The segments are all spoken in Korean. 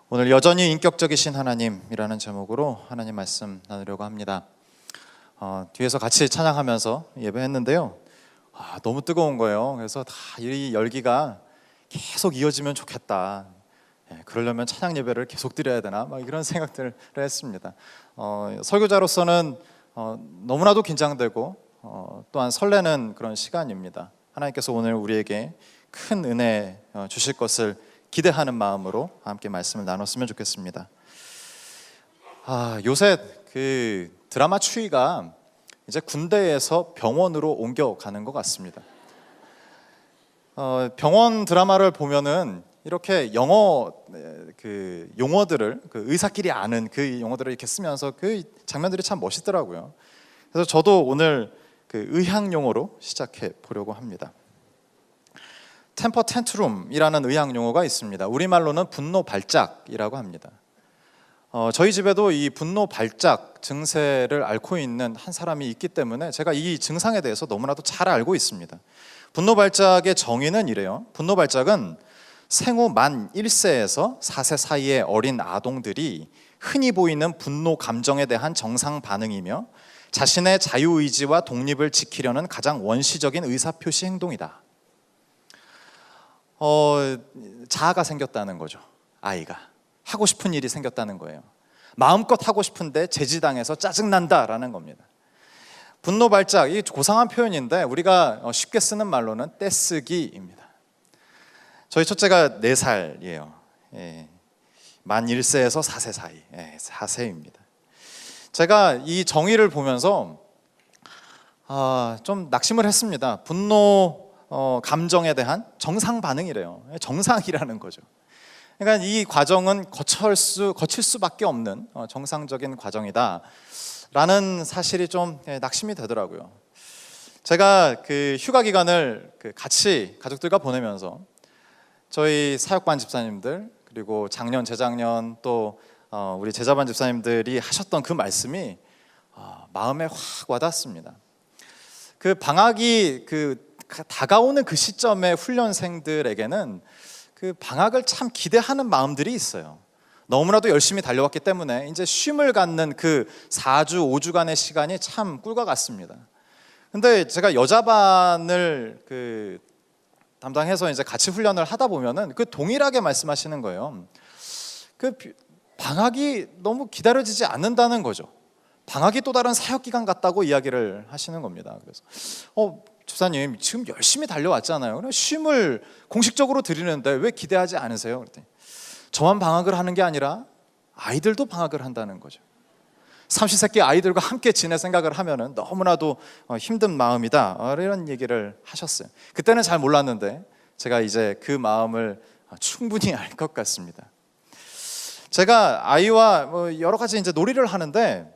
오늘 여전히 인격적이신 하나님이라는 제목으로 하나님 말씀 나누려고 합니다. 뒤에서 같이 찬양하면서 예배했는데요. 너무 뜨거운 거예요. 그래서 이 열기가 계속 이어지면 좋겠다. 그러려면 찬양 예배를 계속 드려야 되나? 막 이런 생각들을 했습니다. 설교자로서는 너무나도 긴장되고 또한 설레는 그런 시간입니다. 하나님께서 오늘 우리에게 큰 은혜 주실 것을 기대하는 마음으로 함께 말씀을 나눴으면 좋겠습니다. 요새 그 드라마 추이가 이제 군대에서 병원으로 옮겨가는 것 같습니다. 병원 드라마를 보면은 이렇게 영어 그 용어들을 의사끼리 아는 그 용어들을 이렇게 쓰면서 그 장면들이 참 멋있더라고요. 그래서 저도 오늘 그 의학 용어로 시작해 보려고 합니다. 템퍼 텐트룸이라는 의학 용어가 있습니다. 우리말로는 분노 발작이라고 합니다. 저희 집에도 이 분노 발작 증세를 앓고 있는 한 사람이 있기 때문에 제가 이 증상에 대해서 너무나도 잘 알고 있습니다. 분노 발작의 정의는 이래요. 분노 발작은 생후 만 1세에서 4세 사이의 어린 아동들이 흔히 보이는 분노 감정에 대한 정상 반응이며 자신의 자유의지와 독립을 지키려는 가장 원시적인 의사표시 행동이다. 자아가 생겼다는 거죠. 아이가 하고 싶은 일이 생겼다는 거예요. 마음껏 하고 싶은데 제지당해서 짜증난다라는 겁니다. 분노 발작, 이 고상한 표현인데 우리가 쉽게 쓰는 말로는 떼쓰기입니다. 저희 첫째가 4살이에요. 만 1세에서 4세 사이, 4세입니다. 제가 이 정의를 보면서 좀 낙심을 했습니다. 분노 감정에 대한 정상 반응이래요. 정상이라는 거죠. 그러니까 이 과정은 거칠 수밖에 없는 정상적인 과정이다 라는 사실이 좀 낙심이 되더라고요. 제가 그 휴가 기간을 같이 가족들과 보내면서 저희 사역반 집사님들 그리고 작년 재작년 또 우리 제자반 집사님들이 하셨던 그 말씀이 마음에 확 와닿습니다. 그 방학이 다가오는 그 시점의 훈련생들에게는 그 방학을 참 기대하는 마음들이 있어요. 너무나도 열심히 달려왔기 때문에 이제 쉼을 갖는 그 4주, 5주간의 시간이 참 꿀과 같습니다. 근데 제가 여자반을 담당해서 이제 같이 훈련을 하다 보면은 동일하게 말씀하시는 거예요. 방학이 너무 기다려지지 않는다는 거죠. 방학이 또 다른 사역 기간 같다고 이야기를 하시는 겁니다. 그래서 집사님 지금 열심히 달려왔잖아요. 쉼을 공식적으로 드리는데 왜 기대하지 않으세요? 그랬더니 저만 방학을 하는 게 아니라 아이들도 방학을 한다는 거죠. 삼시세끼 아이들과 함께 지낼 생각을 하면은 너무나도 힘든 마음이다 이런 얘기를 하셨어요. 그때는 잘 몰랐는데 제가 이제 그 마음을 충분히 알 것 같습니다. 제가 아이와 여러 가지 이제 놀이를 하는데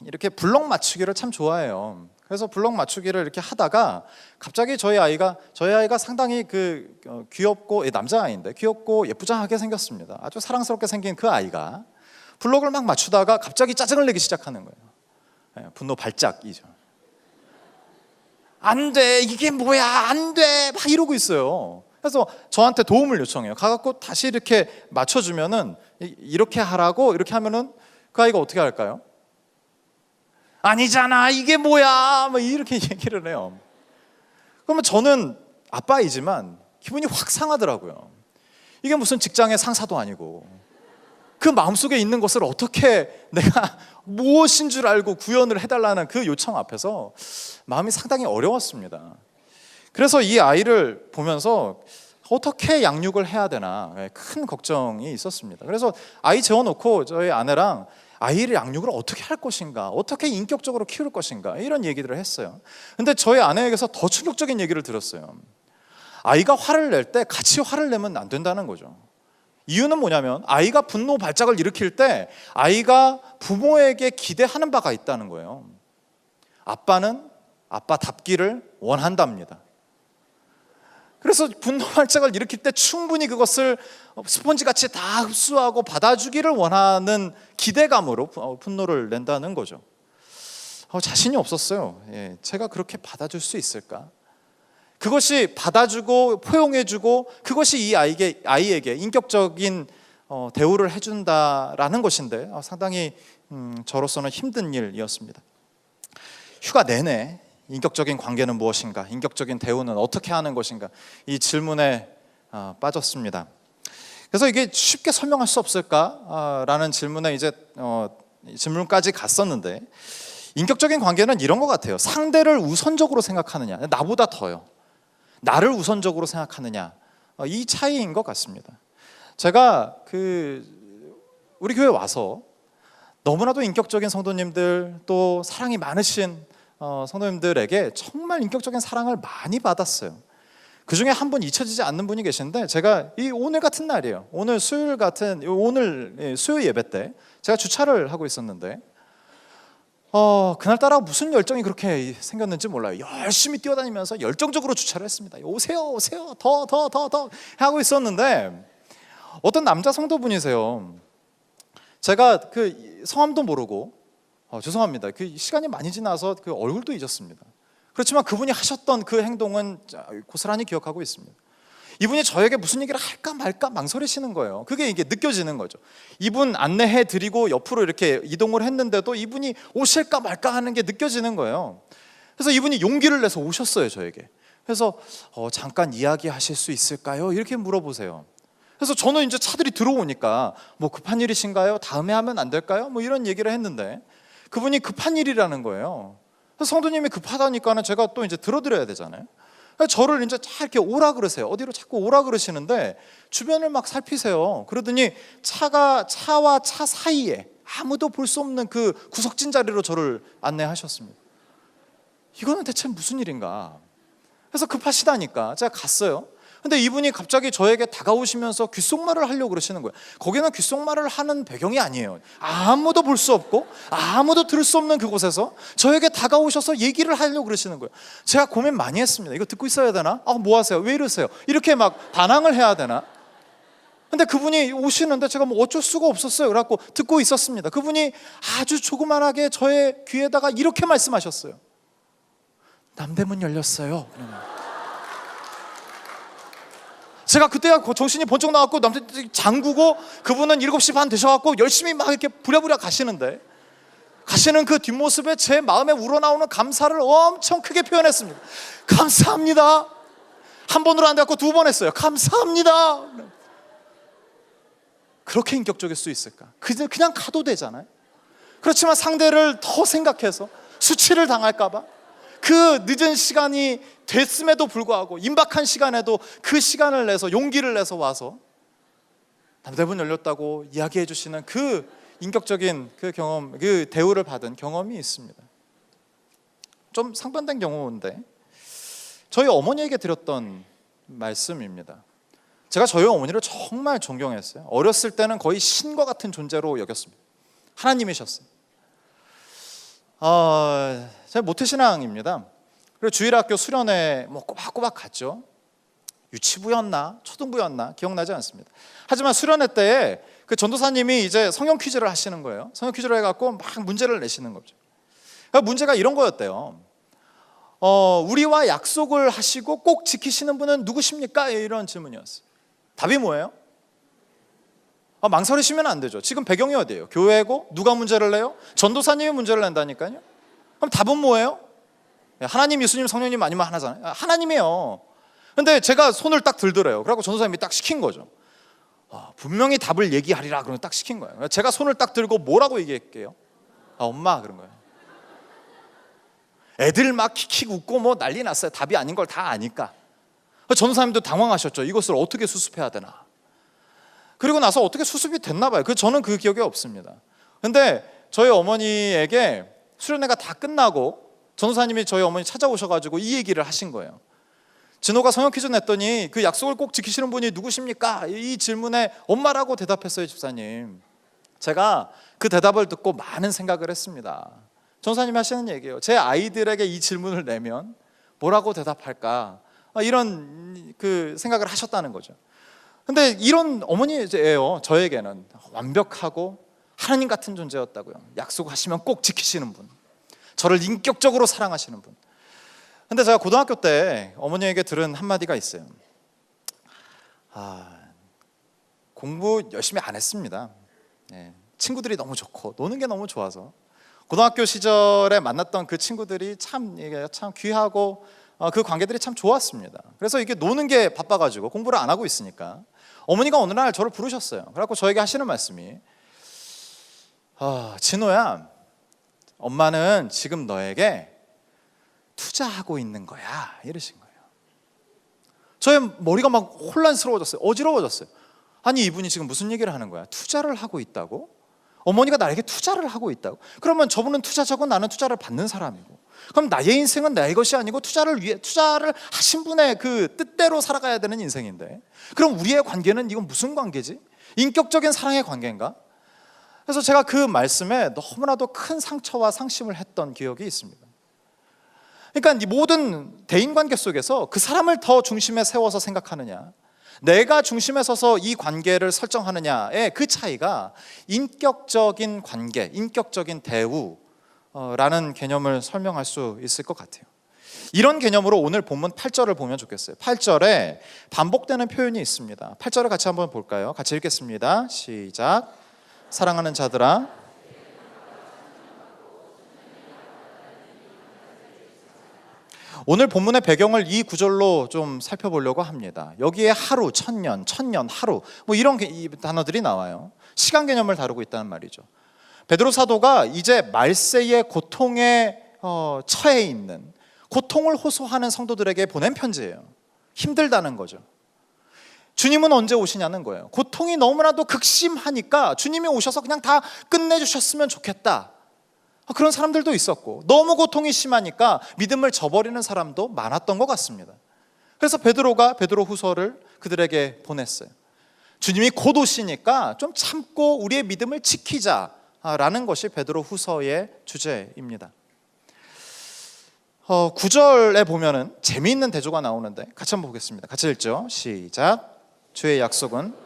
이렇게 블럭 맞추기를 참 좋아해요. 그래서 블럭 맞추기를 이렇게 하다가 갑자기 저희 아이가 상당히 귀엽고 남자아이인데 귀엽고 예쁘장하게 생겼습니다. 아주 사랑스럽게 생긴 그 아이가 블럭을 막 맞추다가 갑자기 짜증을 내기 시작하는 거예요. 분노 발작이죠. 안 돼, 이게 뭐야, 안 돼, 막 이러고 있어요. 그래서 저한테 도움을 요청해요. 가갖고 다시 이렇게 맞춰주면은 이렇게 하라고 이렇게 하면은 그 아이가 어떻게 할까요? 아니잖아, 이게 뭐야, 막 이렇게 얘기를 해요. 그러면 저는 아빠이지만 기분이 확 상하더라고요. 이게 무슨 직장의 상사도 아니고 그 마음속에 있는 것을 어떻게 내가 무엇인 줄 알고 구현을 해달라는 그 요청 앞에서 마음이 상당히 어려웠습니다. 그래서 이 아이를 보면서 어떻게 양육을 해야 되나 큰 걱정이 있었습니다. 그래서 아이 재워놓고 저희 아내랑 아이를 양육을 어떻게 할 것인가, 어떻게 인격적으로 키울 것인가 이런 얘기들을 했어요. 근데 저희 아내에게서 더 충격적인 얘기를 들었어요. 아이가 화를 낼 때 같이 화를 내면 안 된다는 거죠. 이유는 뭐냐면 아이가 분노 발작을 일으킬 때 아이가 부모에게 기대하는 바가 있다는 거예요. 아빠는 아빠답기를 원한답니다. 그래서 분노 발작을 일으킬 때 충분히 그것을 스펀지같이 다 흡수하고 받아주기를 원하는 기대감으로 분노를 낸다는 거죠. 자신이 없었어요. 제가 그렇게 받아줄 수 있을까? 그것이 받아주고 포용해주고 그것이 이 아이에게 인격적인 대우를 해준다라는 것인데 상당히 저로서는 힘든 일이었습니다. 휴가 내내 인격적인 관계는 무엇인가, 인격적인 대우는 어떻게 하는 것인가, 이 질문에 빠졌습니다. 그래서 이게 쉽게 설명할 수 없을까라는 질문에 이제 질문까지 갔었는데, 인격적인 관계는 이런 것 같아요. 상대를 우선적으로 생각하느냐, 나보다 더요, 나를 우선적으로 생각하느냐, 이 차이인 것 같습니다. 제가 우리 교회 와서 너무나도 인격적인 성도님들, 또 사랑이 많으신 성도님들에게 정말 인격적인 사랑을 많이 받았어요. 그 중에 한 분 잊혀지지 않는 분이 계신데, 제가 오늘 같은 날이에요. 오늘 수요일 수요 예배 때 제가 주차를 하고 있었는데, 그날따라 무슨 열정이 그렇게 생겼는지 몰라요. 열심히 뛰어다니면서 열정적으로 주차를 했습니다. 오세요, 오세요, 더 하고 있었는데, 어떤 남자 성도분이세요. 제가 성함도 모르고, 죄송합니다. 시간이 많이 지나서 얼굴도 잊었습니다. 그렇지만 그분이 하셨던 그 행동은 고스란히 기억하고 있습니다. 이분이 저에게 무슨 얘기를 할까 말까 망설이시는 거예요. 그게 이게 느껴지는 거죠. 이분 안내해 드리고 옆으로 이렇게 이동을 했는데도 이분이 오실까 말까 하는 게 느껴지는 거예요. 그래서 이분이 용기를 내서 오셨어요, 저에게. 그래서 잠깐 이야기하실 수 있을까요? 이렇게 물어보세요. 그래서 저는 이제 차들이 들어오니까 뭐 급한 일이신가요? 다음에 하면 안 될까요? 뭐 이런 얘기를 했는데, 그분이 급한 일이라는 거예요. 그래서 성도님이 급하다니까는 제가 또 이제 들어드려야 되잖아요. 저를 이제 잘 이렇게 오라 그러세요. 어디로 자꾸 오라 그러시는데 주변을 막 살피세요. 그러더니 차와 차 사이에 아무도 볼 수 없는 그 구석진 자리로 저를 안내하셨습니다. 이거는 대체 무슨 일인가? 그래서 급하시다니까 제가 갔어요. 근데 이분이 갑자기 저에게 다가오시면서 귓속말을 하려고 그러시는 거예요. 거기는 귓속말을 하는 배경이 아니에요. 아무도 볼 수 없고 아무도 들을 수 없는 그곳에서 저에게 다가오셔서 얘기를 하려고 그러시는 거예요. 제가 고민 많이 했습니다. 이거 듣고 있어야 되나? 뭐 하세요? 왜 이러세요? 이렇게 막 반항을 해야 되나? 근데 그분이 오시는데 제가 뭐 어쩔 수가 없었어요. 그래갖고 듣고 있었습니다. 그분이 아주 조그만하게 저의 귀에다가 이렇게 말씀하셨어요. 남대문 열렸어요. 제가 그때야 정신이 번쩍 나왔고, 남자들이 잠그고 그분은 7시 반 되셔갖고 열심히 막 이렇게 부랴부랴 가시는 그 뒷모습에 제 마음에 우러나오는 감사를 엄청 크게 표현했습니다. 감사합니다. 한 번으로 안 돼갖고 2번 했어요. 감사합니다. 그렇게 인격적일 수 있을까? 그냥 가도 되잖아요. 그렇지만 상대를 더 생각해서 수치를 당할까봐 그 늦은 시간이 됐음에도 불구하고, 임박한 시간에도 그 시간을 내서 용기를 내서 와서 남대문 열렸다고 이야기해 주시는 그 인격적인 그 경험, 그 대우를 받은 경험이 있습니다. 좀 상반된 경우인데, 저희 어머니에게 드렸던 말씀입니다. 제가 저희 어머니를 정말 존경했어요. 어렸을 때는 거의 신과 같은 존재로 여겼습니다. 하나님이셨어요. 제가 모태신앙입니다. 그리고 주일학교 수련회 뭐 꼬박꼬박 갔죠. 유치부였나 초등부였나 기억나지 않습니다. 하지만 수련회 때에 그 전도사님이 이제 성경 퀴즈를 하시는 거예요. 성경 퀴즈를 해갖고 막 문제를 내시는 거죠. 문제가 이런 거였대요. 우리와 약속을 하시고 꼭 지키시는 분은 누구십니까? 이런 질문이었어요. 답이 뭐예요? 망설이시면 안 되죠. 지금 배경이 어디예요? 교회고, 누가 문제를 내요? 전도사님이 문제를 낸다니까요. 그럼 답은 뭐예요? 하나님, 예수님, 성령님 아니면 하나잖아요. 하나님이에요. 근데 제가 손을 딱 들더래요. 그래갖고 전도사님이 딱 시킨 거죠. 분명히 답을 얘기하리라 그러면 딱 시킨 거예요. 제가 손을 딱 들고 뭐라고 얘기할게요? 엄마, 그런 거예요. 애들 막 킥킥 웃고 뭐 난리 났어요. 답이 아닌 걸 다 아니까. 전도사님도 당황하셨죠. 이것을 어떻게 수습해야 되나. 그리고 나서 어떻게 수습이 됐나 봐요. 저는 그 기억이 없습니다. 근데 저희 어머니에게 수련회가 다 끝나고 전도사님이 저희 어머니 찾아오셔가지고 이 얘기를 하신 거예요. 진호가 성경 퀴즈 냈더니 그 약속을 꼭 지키시는 분이 누구십니까? 이 질문에 엄마라고 대답했어요, 집사님. 제가 그 대답을 듣고 많은 생각을 했습니다. 전도사님이 하시는 얘기예요. 제 아이들에게 이 질문을 내면 뭐라고 대답할까? 이런 그 생각을 하셨다는 거죠. 근데 이런 어머니예요. 저에게는 완벽하고 하나님 같은 존재였다고요. 약속하시면 꼭 지키시는 분, 저를 인격적으로 사랑하시는 분. 근데 제가 고등학교 때 어머니에게 들은 한마디가 있어요. 공부 열심히 안 했습니다. 예, 친구들이 너무 좋고 노는 게 너무 좋아서 고등학교 시절에 만났던 그 친구들이 이게 참 귀하고 그 관계들이 참 좋았습니다. 그래서 이게 노는 게 바빠가지고 공부를 안 하고 있으니까 어머니가 어느 날 저를 부르셨어요. 그래갖고 저에게 하시는 말씀이 진호야, 엄마는 지금 너에게 투자하고 있는 거야, 이러신 거예요. 저의 머리가 막 혼란스러워졌어요. 어지러워졌어요. 아니, 이분이 지금 무슨 얘기를 하는 거야? 투자를 하고 있다고? 어머니가 나에게 투자를 하고 있다고? 그러면 저분은 투자자고 나는 투자를 받는 사람이고, 그럼 나의 인생은 내 것이 아니고 투자를 하신 분의 그 뜻대로 살아가야 되는 인생인데, 그럼 우리의 관계는 이건 무슨 관계지? 인격적인 사랑의 관계인가? 그래서 제가 그 말씀에 너무나도 큰 상처와 상심을 했던 기억이 있습니다. 그러니까 이 모든 대인관계 속에서 그 사람을 더 중심에 세워서 생각하느냐, 내가 중심에 서서 이 관계를 설정하느냐의 그 차이가 인격적인 관계, 인격적인 대우라는 개념을 설명할 수 있을 것 같아요. 이런 개념으로 오늘 본문 8절을 보면 좋겠어요. 8절에 반복되는 표현이 있습니다. 8절을 같이 한번 볼까요? 같이 읽겠습니다. 시작. 사랑하는 자들아, 오늘 본문의 배경을 이 구절로 좀 살펴보려고 합니다. 여기에 하루, 천년, 천년, 하루 뭐 이런 이 단어들이 나와요. 시간 개념을 다루고 있다는 말이죠. 베드로 사도가 이제 말세의 고통에 처해 있는, 고통을 호소하는 성도들에게 보낸 편지예요. 힘들다는 거죠. 주님은 언제 오시냐는 거예요. 고통이 너무나도 극심하니까 주님이 오셔서 그냥 다 끝내주셨으면 좋겠다, 그런 사람들도 있었고, 너무 고통이 심하니까 믿음을 저버리는 사람도 많았던 것 같습니다. 그래서 베드로가 베드로 후서를 그들에게 보냈어요. 주님이 곧 오시니까 좀 참고 우리의 믿음을 지키자라는 것이 베드로 후서의 주제입니다. 9절에 보면은 재미있는 대조가 나오는데 같이 한번 보겠습니다. 같이 읽죠. 시작. 주의 약속은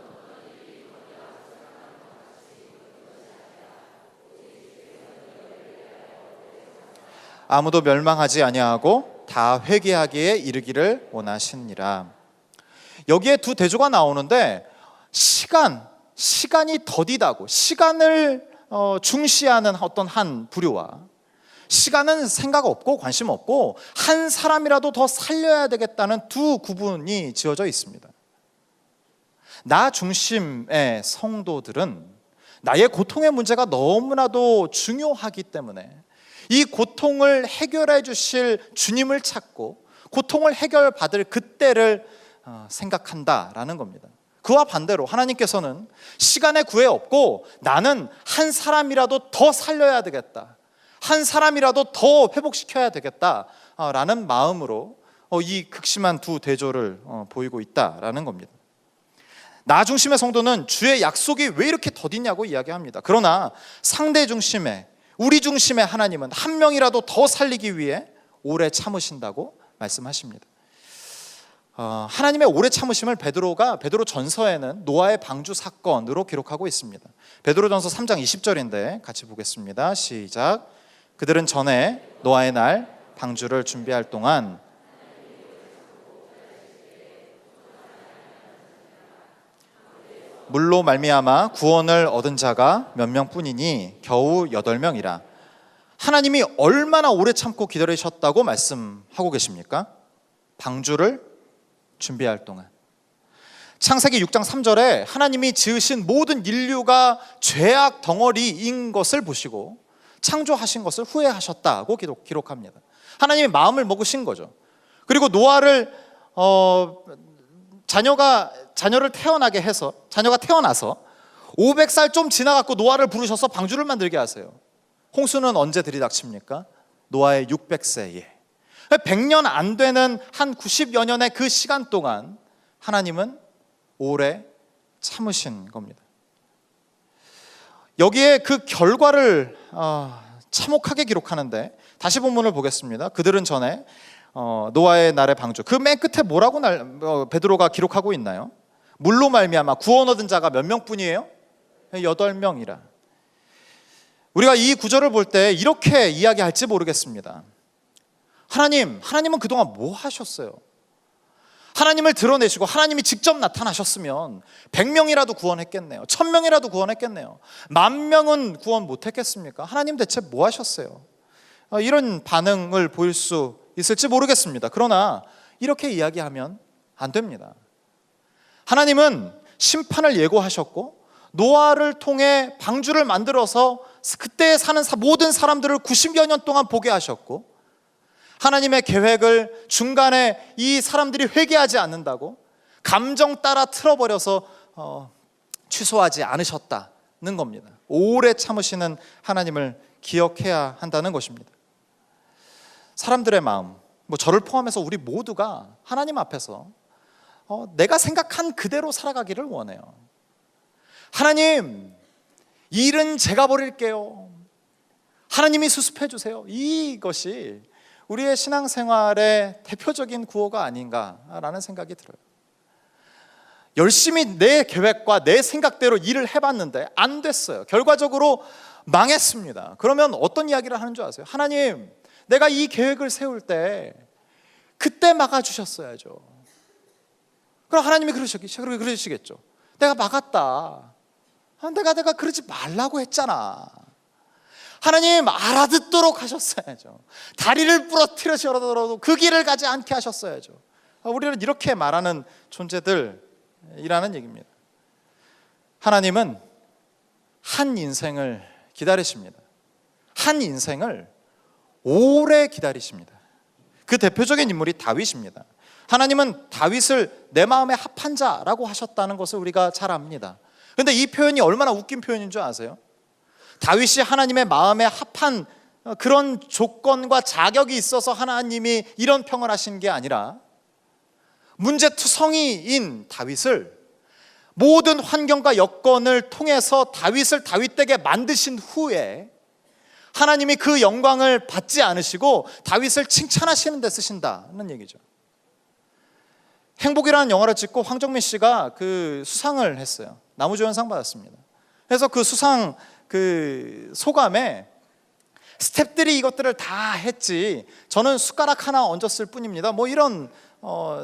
아무도 멸망하지 아니하고 다 회개하기에 이르기를 원하시니라. 여기에 두 대조가 나오는데 시간이 더디다고, 시간을 중시하는 어떤 한 부류와 시간은 생각 없고 관심 없고 한 사람이라도 더 살려야 되겠다는 두 구분이 지어져 있습니다. 나 중심의 성도들은 나의 고통의 문제가 너무나도 중요하기 때문에 이 고통을 해결해 주실 주님을 찾고 고통을 해결받을 그때를 생각한다라는 겁니다. 그와 반대로 하나님께서는 시간의 구애 없고 나는 한 사람이라도 더 살려야 되겠다, 한 사람이라도 더 회복시켜야 되겠다라는 마음으로 이 극심한 두 대조를 보이고 있다라는 겁니다. 나 중심의 성도는 주의 약속이 왜 이렇게 더디냐고 이야기합니다. 그러나 상대 중심의, 우리 중심의 하나님은 한 명이라도 더 살리기 위해 오래 참으신다고 말씀하십니다. 하나님의 오래 참으심을 베드로 전서에는 노아의 방주 사건으로 기록하고 있습니다. 베드로전서 3장 20절인데 같이 보겠습니다. 시작. 그들은 전에 노아의 날 방주를 준비할 동안 물로 말미암아 구원을 얻은 자가 몇 명뿐이니 겨우 8명이라. 하나님이 얼마나 오래 참고 기다리셨다고 말씀하고 계십니까? 방주를 준비할 동안. 창세기 6장 3절에 하나님이 지으신 모든 인류가 죄악 덩어리인 것을 보시고 창조하신 것을 후회하셨다고 기록합니다. 하나님이 마음을 먹으신 거죠. 그리고 노아를 자녀를 태어나게 해서, 자녀가 태어나서 500살 좀 지나갖고 노아를 부르셔서 방주를 만들게 하세요. 홍수는 언제 들이닥칩니까? 노아의 600세에 100년 안 되는 한 90여 년의 그 시간 동안 하나님은 오래 참으신 겁니다. 여기에 그 결과를 참혹하게 기록하는데 다시 본문을 보겠습니다. 그들은 전에 노아의 날의 방주, 그 맨 끝에 뭐라고 베드로가 기록하고 있나요? 물로 말미암아 구원 얻은 자가 몇 명뿐이에요? 8명이라. 우리가 이 구절을 볼 때 이렇게 이야기할지 모르겠습니다. 하나님은 그동안 뭐 하셨어요? 하나님을 드러내시고 하나님이 직접 나타나셨으면 100명이라도 구원했겠네요. 1000명이라도 구원했겠네요. 10,000명은 구원 못했겠습니까? 하나님 대체 뭐 하셨어요? 이런 반응을 보일 수 있을지 모르겠습니다. 그러나 이렇게 이야기하면 안 됩니다. 하나님은 심판을 예고하셨고 노아를 통해 방주를 만들어서 그때 사는 모든 사람들을 90여 년 동안 보게 하셨고, 하나님의 계획을 중간에 이 사람들이 회개하지 않는다고 감정 따라 틀어버려서 취소하지 않으셨다는 겁니다. 오래 참으시는 하나님을 기억해야 한다는 것입니다. 사람들의 마음, 저를 포함해서 우리 모두가 하나님 앞에서 내가 생각한 그대로 살아가기를 원해요. 하나님, 이 일은 제가 버릴게요. 하나님이 수습해 주세요. 이것이 우리의 신앙생활의 대표적인 구호가 아닌가라는 생각이 들어요. 열심히 내 계획과 내 생각대로 일을 해봤는데 안 됐어요. 결과적으로 망했습니다. 그러면 어떤 이야기를 하는 줄 아세요? 하나님, 내가 이 계획을 세울 때 그때 막아주셨어야죠. 그럼 하나님이 그러시겠죠. 내가 막았다. 내가 그러지 말라고 했잖아. 하나님, 알아듣도록 하셨어야죠. 다리를 부러뜨려서라도 그 길을 가지 않게 하셨어야죠. 우리는 이렇게 말하는 존재들이라는 얘기입니다. 하나님은 한 인생을 기다리십니다. 한 인생을 오래 기다리십니다. 그 대표적인 인물이 다윗입니다. 하나님은 다윗을 내 마음에 합한 자라고 하셨다는 것을 우리가 잘 압니다. 그런데 이 표현이 얼마나 웃긴 표현인 줄 아세요? 다윗이 하나님의 마음에 합한 그런 조건과 자격이 있어서 하나님이 이런 평을 하신 게 아니라, 문제투성이인 다윗을 모든 환경과 여건을 통해서 다윗을 다윗되게 만드신 후에 하나님이 그 영광을 받지 않으시고 다윗을 칭찬하시는 데 쓰신다는 얘기죠. 행복이라는 영화를 찍고 황정민 씨가 그 수상을 했어요. 나무조연상 받았습니다. 그래서 그 수상 소감에 스태프들이 이것들을 다 했지 저는 숟가락 하나 얹었을 뿐입니다, 이런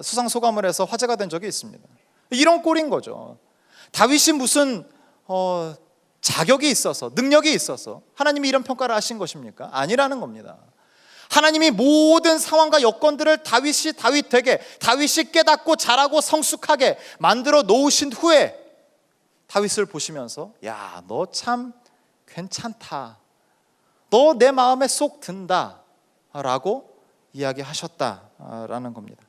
수상 소감을 해서 화제가 된 적이 있습니다. 이런 꼴인 거죠. 다윗이 무슨 자격이 있어서 능력이 있어서 하나님이 이런 평가를 하신 것입니까? 아니라는 겁니다. 하나님이 모든 상황과 여건들을 다윗이 다윗되게, 다윗이 깨닫고 잘하고 성숙하게 만들어 놓으신 후에 다윗을 보시면서, 야, 너 참 괜찮다, 너 내 마음에 쏙 든다 라고 이야기하셨다라는 겁니다.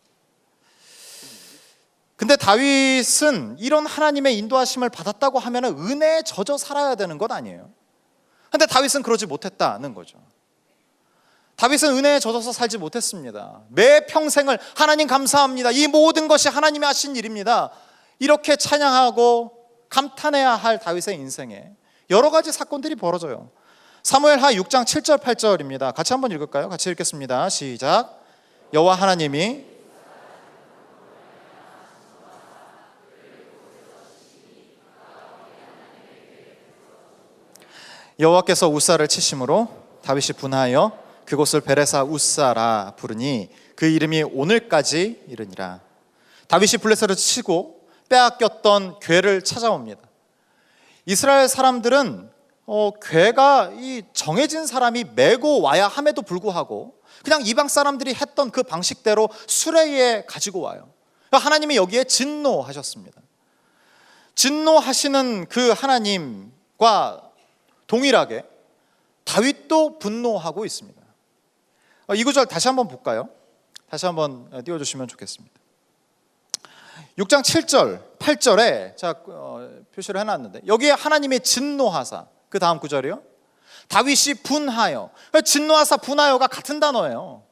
근데 다윗은 이런 하나님의 인도하심을 받았다고 하면 은혜에 젖어 살아야 되는 것 아니에요? 근데 다윗은 그러지 못했다는 거죠. 다윗은 은혜에 젖어서 살지 못했습니다. 매 평생을 하나님 감사합니다, 이 모든 것이 하나님이 하신 일입니다, 이렇게 찬양하고 감탄해야 할 다윗의 인생에 여러 가지 사건들이 벌어져요. 사무엘하 6장 7절 8절입니다. 같이 한번 읽을까요? 같이 읽겠습니다. 시작. 여호와 하나님이 여호와께서 우사를 치심으로 다윗이 분하여 그곳을 베레사 우사라 부르니 그 이름이 오늘까지 이르니라. 다윗이 블레셋을 치고 빼앗겼던 궤를 찾아옵니다. 이스라엘 사람들은 궤가 이 정해진 사람이 메고 와야 함에도 불구하고 그냥 이방 사람들이 했던 그 방식대로 수레에 가지고 와요. 하나님이 여기에 진노하셨습니다. 진노하시는 그 하나님과 동일하게 다윗도 분노하고 있습니다. 이 구절 다시 한번 볼까요? 다시 한번 띄워주시면 좋겠습니다. 6장 7절, 8절에 표시를 해놨는데 여기에 하나님이 진노하사, 그 다음 구절이요, 다윗이 분하여. 진노하사 분하여가 같은 단어예요.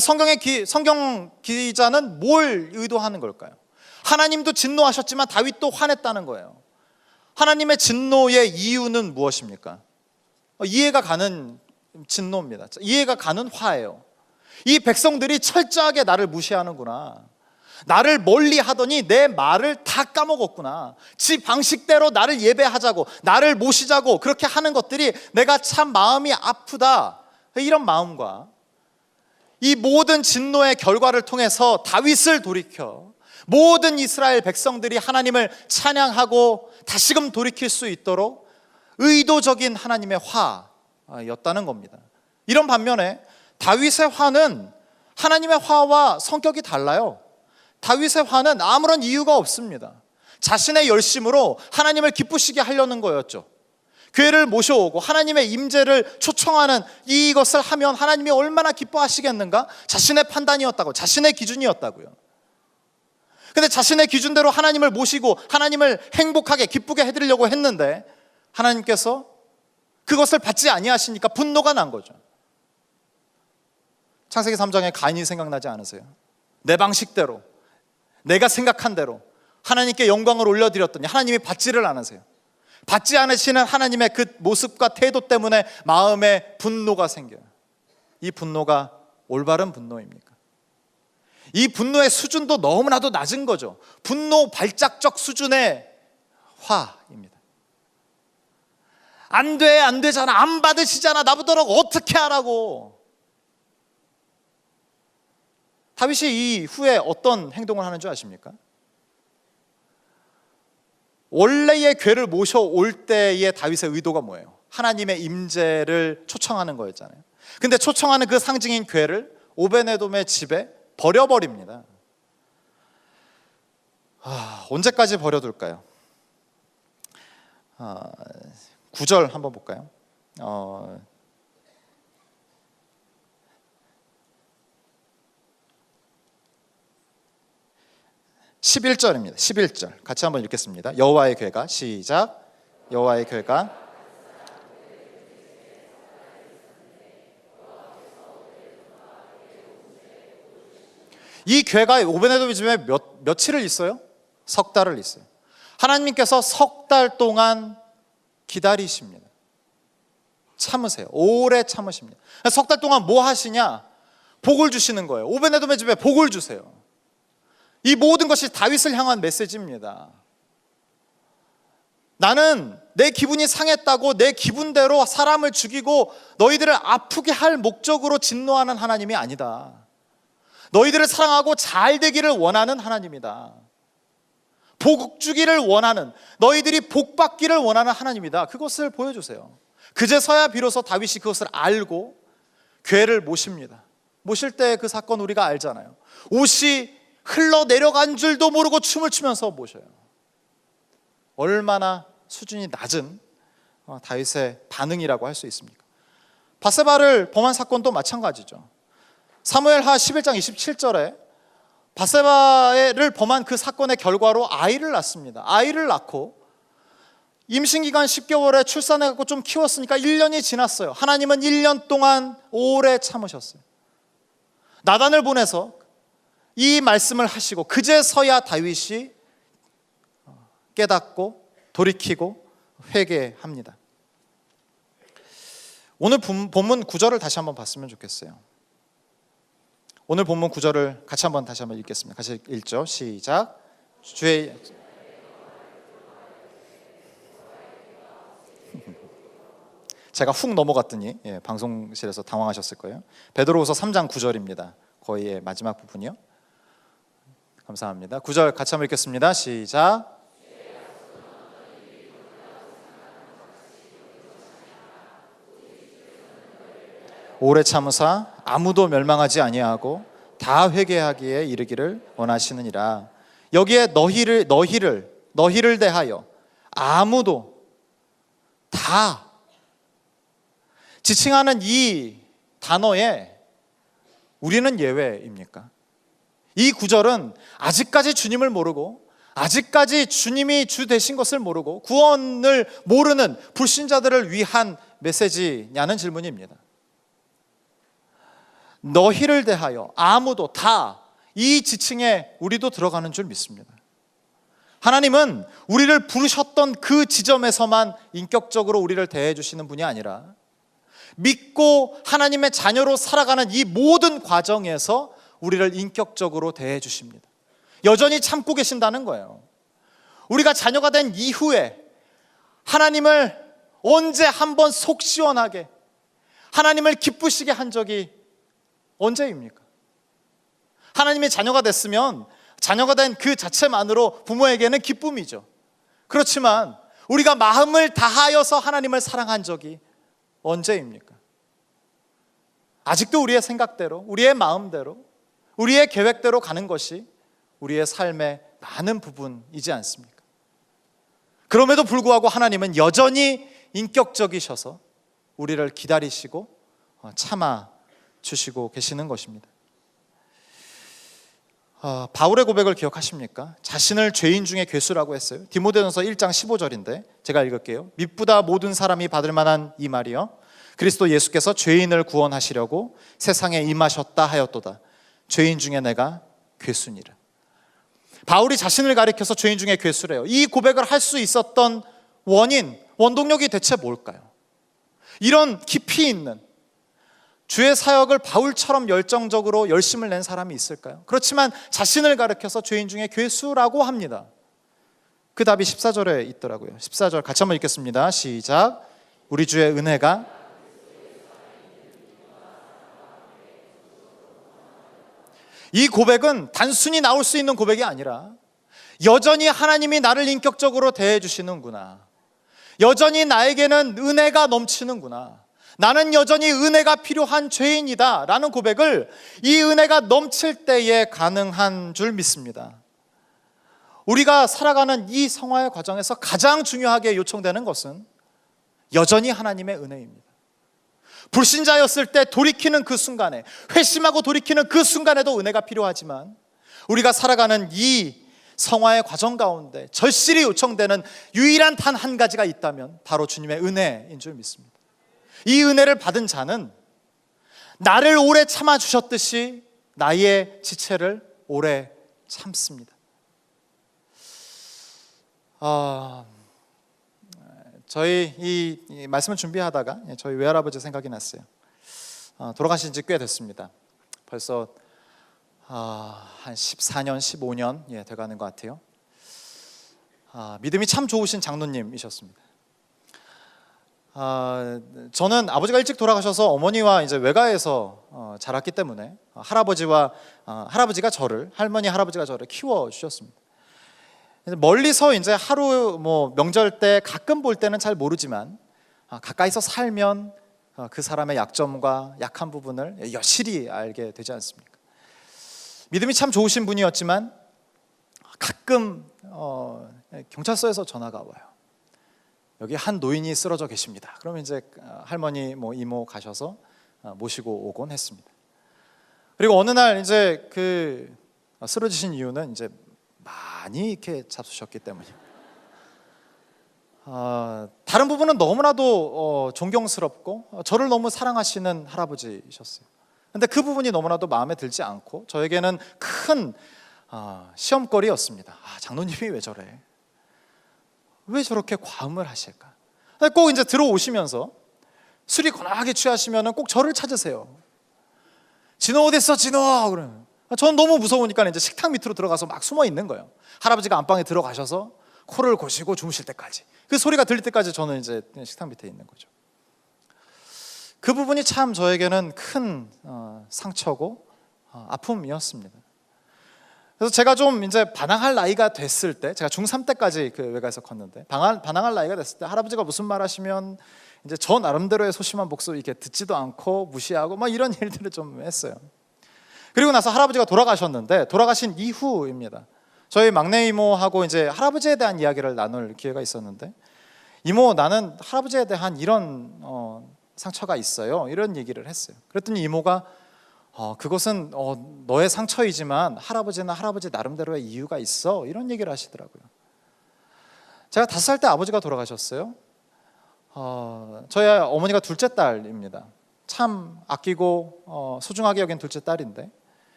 성경 기자는 뭘 의도하는 걸까요? 하나님도 진노하셨지만 다윗도 화냈다는 거예요. 하나님의 진노의 이유는 무엇입니까? 이해가 가는 진노입니다. 이해가 가는 화예요. 이 백성들이 철저하게 나를 무시하는구나, 나를 멀리 하더니 내 말을 다 까먹었구나, 지 방식대로 나를 예배하자고, 나를 모시자고 그렇게 하는 것들이 내가 참 마음이 아프다, 이런 마음과 이 모든 진노의 결과를 통해서 다윗을 돌이켜 모든 이스라엘 백성들이 하나님을 찬양하고 다시금 돌이킬 수 있도록 의도적인 하나님의 화였다는 겁니다. 이런 반면에 다윗의 화는 하나님의 화와 성격이 달라요. 다윗의 화는 아무런 이유가 없습니다. 자신의 열심으로 하나님을 기쁘시게 하려는 거였죠. 교회를 모셔오고 하나님의 임재를 초청하는 이것을 하면 하나님이 얼마나 기뻐하시겠는가? 자신의 판단이었다고, 자신의 기준이었다고요. 근데 자신의 기준대로 하나님을 모시고 하나님을 행복하게 기쁘게 해드리려고 했는데 하나님께서 그것을 받지 아니하시니까 분노가 난 거죠. 창세기 3장에 가인이 생각나지 않으세요? 내 방식대로, 내가 생각한 대로 하나님께 영광을 올려드렸더니 하나님이 받지를 않으세요. 받지 않으시는 하나님의 그 모습과 태도 때문에 마음에 분노가 생겨요. 이 분노가 올바른 분노입니까? 이 분노의 수준도 너무나도 낮은 거죠. 분노 발작적 수준의 화입니다. 안 돼, 안 되잖아, 안 받으시잖아, 나보도록 어떻게 하라고. 다윗이 이 후에 어떤 행동을 하는 줄 아십니까? 원래의 궤를 모셔올 때의 다윗의 의도가 뭐예요? 하나님의 임재를 초청하는 거였잖아요. 근데 초청하는 그 상징인 궤를 오베네돔의 집에 버려버립니다. 언제까지 버려둘까요? 9절 한번 볼까요? 11절입니다. 11절 같이 한번 읽겠습니다. 여호와의 궤가, 시작. 여호와의 궤가 이 궤가 오베네돔 집에 며칠을 있어요? 석 달을 있어요. 하나님께서 석 달 동안 기다리십니다. 참으세요. 오래 참으십니다. 석 달 동안 뭐 하시냐? 복을 주시는 거예요. 오베네돔의 집에 복을 주세요. 이 모든 것이 다윗을 향한 메시지입니다. 나는 내 기분이 상했다고 내 기분대로 사람을 죽이고 너희들을 아프게 할 목적으로 진노하는 하나님이 아니다. 너희들을 사랑하고 잘 되기를 원하는 하나님이다. 복 주기를 원하는, 너희들이 복 받기를 원하는 하나님이다. 그것을 보여주세요. 그제서야 비로소 다윗이 그것을 알고 궤를 모십니다. 모실 때 그 사건 우리가 알잖아요. 옷이 흘러내려간 줄도 모르고 춤을 추면서 모셔요. 얼마나 수준이 낮은 다윗의 반응이라고 할 수 있습니까? 밧세바를 범한 사건도 마찬가지죠. 사무엘하 11장 27절에 밧세바를 범한 그 사건의 결과로 아이를 낳습니다. 아이를 낳고 임신기간 10개월에 출산해갖고 좀 키웠으니까 1년이 지났어요. 하나님은 1년 동안 오래 참으셨어요. 나단을 보내서 이 말씀을 하시고 그제서야 다윗이 깨닫고 돌이키고 회개합니다. 오늘 본문 9절을 다시 한번 봤으면 좋겠어요. 오늘 본문 9절을 같이 한번 다시 한번 읽겠습니다. 같이 읽죠. 시작. 주의 제가 훅 넘어갔더니 방송실에서 당황하셨을 거예요. 베드로후서 3장 9절입니다. 거의 마지막 부분이요. 감사합니다. 9절 같이 한번 읽겠습니다. 시작. 오래 참으사 아무도 멸망하지 아니하고 다 회개하기에 이르기를 원하시느니라. 여기에 너희를 대하여 아무도 다 지칭하는 이 단어에 우리는 예외입니까? 이 구절은 아직까지 주님을 모르고 아직까지 주님이 주 되신 것을 모르고 구원을 모르는 불신자들을 위한 메시지냐는 질문입니다. 너희를 대하여 아무도 다 이 지칭에 우리도 들어가는 줄 믿습니다. 하나님은 우리를 부르셨던 그 지점에서만 인격적으로 우리를 대해 주시는 분이 아니라 믿고 하나님의 자녀로 살아가는 이 모든 과정에서 우리를 인격적으로 대해 주십니다. 여전히 참고 계신다는 거예요. 우리가 자녀가 된 이후에 하나님을 언제 한번 속 시원하게 하나님을 기쁘시게 한 적이 언제입니까? 하나님의 자녀가 됐으면 자녀가 된 그 자체만으로 부모에게는 기쁨이죠. 그렇지만 우리가 마음을 다하여서 하나님을 사랑한 적이 언제입니까? 아직도 우리의 생각대로, 우리의 마음대로, 우리의 계획대로 가는 것이 우리의 삶의 많은 부분이지 않습니까? 그럼에도 불구하고 하나님은 여전히 인격적이셔서 우리를 기다리시고 참아 주시고 계시는 것입니다. 바울의 고백을 기억하십니까? 자신을 죄인 중에 괴수라고 했어요. 디모데전서 1장 15절인데 제가 읽을게요. 믿보다 모든 사람이 받을 만한 이 말이요, 그리스도 예수께서 죄인을 구원하시려고 세상에 임하셨다 하였도다. 죄인 중에 내가 괴수니라. 바울이 자신을 가리켜서 죄인 중에 괴수래요. 이 고백을 할 수 있었던 원동력이 대체 뭘까요? 이런 깊이 있는 주의 사역을 바울처럼 열정적으로 열심을 낸 사람이 있을까요? 그렇지만 자신을 가리켜서 죄인 중에 괴수라고 합니다. 그 답이 14절에 있더라고요. 14절 같이 한번 읽겠습니다. 시작. 우리 주의 은혜가 이 고백은 단순히 나올 수 있는 고백이 아니라 여전히 하나님이 나를 인격적으로 대해 주시는구나, 여전히 나에게는 은혜가 넘치는구나, 나는 여전히 은혜가 필요한 죄인이다 라는 고백을 이 은혜가 넘칠 때에 가능한 줄 믿습니다. 우리가 살아가는 이 성화의 과정에서 가장 중요하게 요청되는 것은 여전히 하나님의 은혜입니다. 불신자였을 때 돌이키는 그 순간에, 회심하고 돌이키는 그 순간에도 은혜가 필요하지만 우리가 살아가는 이 성화의 과정 가운데 절실히 요청되는 유일한 단 한 가지가 있다면 바로 주님의 은혜인 줄 믿습니다. 이 은혜를 받은 자는 나를 오래 참아주셨듯이 나의 지체를 오래 참습니다. 저희 이 말씀을 준비하다가 저희 외할아버지 생각이 났어요. 돌아가신 지 꽤 됐습니다. 벌써 한 14년, 15년 돼가는 것 같아요. 믿음이 참 좋으신 장로님이셨습니다. 저는 아버지가 일찍 돌아가셔서 어머니와 이제 외가에서 자랐기 때문에 할아버지가 저를, 할아버지가 저를 키워 주셨습니다. 멀리서 이제 하루 명절 때 가끔 볼 때는 잘 모르지만 가까이서 살면 그 사람의 약점과 약한 부분을 여실히 알게 되지 않습니까? 믿음이 참 좋으신 분이었지만 가끔 경찰서에서 전화가 와요. 여기 한 노인이 쓰러져 계십니다. 그러면 이제 할머니 이모 가셔서 모시고 오곤 했습니다. 그리고 어느 날 이제 그 쓰러지신 이유는 이제 많이 이렇게 잡수셨기 때문입니다. 다른 부분은 너무나도 존경스럽고 저를 너무 사랑하시는 할아버지이셨어요. 근데 그 부분이 너무나도 마음에 들지 않고 저에게는 큰 시험거리였습니다. 장로님이 왜 저래? 왜 저렇게 과음을 하실까? 꼭 이제 들어오시면서 술이 거나하게 취하시면 꼭 저를 찾으세요. 진호 어딨어, 진호? 그러면 전 너무 무서우니까 이제 식탁 밑으로 들어가서 막 숨어 있는 거예요. 할아버지가 안방에 들어가셔서 코를 고시고 주무실 때까지, 그 소리가 들릴 때까지 저는 이제 식탁 밑에 있는 거죠. 그 부분이 참 저에게는 큰 상처고 아픔이었습니다. 그래서 제가 좀 이제 반항할 나이가 됐을 때, 제가 중3 때까지 그 외가에서 컸는데 반항할 나이가 됐을 때 할아버지가 무슨 말 하시면 이제 저 나름대로의 소심한 목소리 이렇게 듣지도 않고 무시하고 막 이런 일들을 좀 했어요. 그리고 나서 할아버지가 돌아가셨는데, 돌아가신 이후입니다. 저희 막내 이모하고 이제 할아버지에 대한 이야기를 나눌 기회가 있었는데, 이모, 나는 할아버지에 대한 이런 상처가 있어요, 이런 얘기를 했어요. 그랬더니 이모가 그것은 너의 상처이지만 할아버지는 할아버지 나름대로의 이유가 있어, 이런 얘기를 하시더라고요. 제가 5살 때 아버지가 돌아가셨어요. 저희 어머니가 둘째 딸입니다. 참 아끼고 소중하게 여긴 둘째 딸인데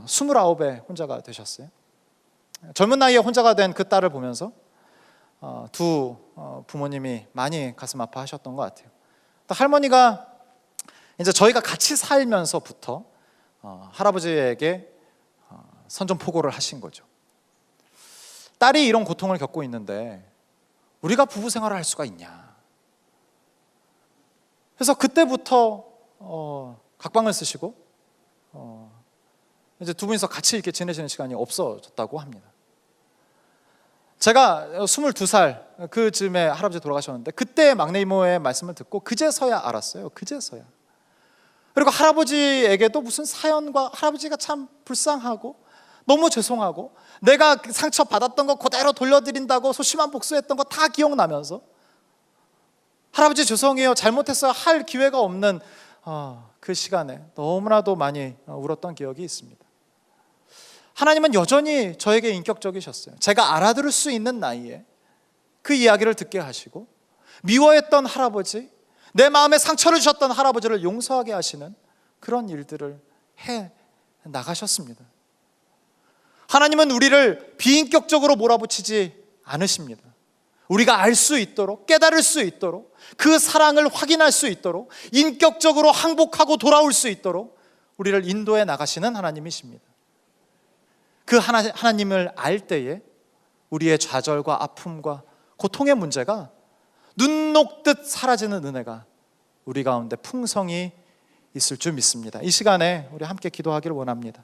29에 혼자가 되셨어요. 젊은 나이에 혼자가 된 그 딸을 보면서 두 부모님이 많이 가슴 아파하셨던 것 같아요. 또 할머니가 이제 저희가 같이 살면서부터 할아버지에게 선전포고를 하신 거죠. 딸이 이런 고통을 겪고 있는데 우리가 부부 생활을 할 수가 있냐. 그래서 그때부터 각방을 쓰시고 이제 두 분이서 같이 이렇게 지내시는 시간이 없어졌다고 합니다. 제가 22살 그 즈음에 할아버지 돌아가셨는데 그때 막내 이모의 말씀을 듣고 그제서야 알았어요. 그제서야. 그리고 할아버지에게도 무슨 사연과 할아버지가 참 불쌍하고 너무 죄송하고 내가 상처 받았던 거 그대로 돌려드린다고 소심한 복수했던 거 다 기억나면서 할아버지 죄송해요, 잘못했어요 할 기회가 없는 그 시간에 너무나도 많이 울었던 기억이 있습니다. 하나님은 여전히 저에게 인격적이셨어요. 제가 알아들을 수 있는 나이에 그 이야기를 듣게 하시고 미워했던 할아버지, 내 마음에 상처를 주셨던 할아버지를 용서하게 하시는 그런 일들을 해 나가셨습니다. 하나님은 우리를 비인격적으로 몰아붙이지 않으십니다. 우리가 알 수 있도록, 깨달을 수 있도록, 그 사랑을 확인할 수 있도록, 인격적으로 항복하고 돌아올 수 있도록 우리를 인도해 나가시는 하나님이십니다. 그 하나님을 알 때에 우리의 좌절과 아픔과 고통의 문제가 눈 녹듯 사라지는 은혜가 우리 가운데 풍성히 있을 줄 믿습니다. 이 시간에 우리 함께 기도하기를 원합니다.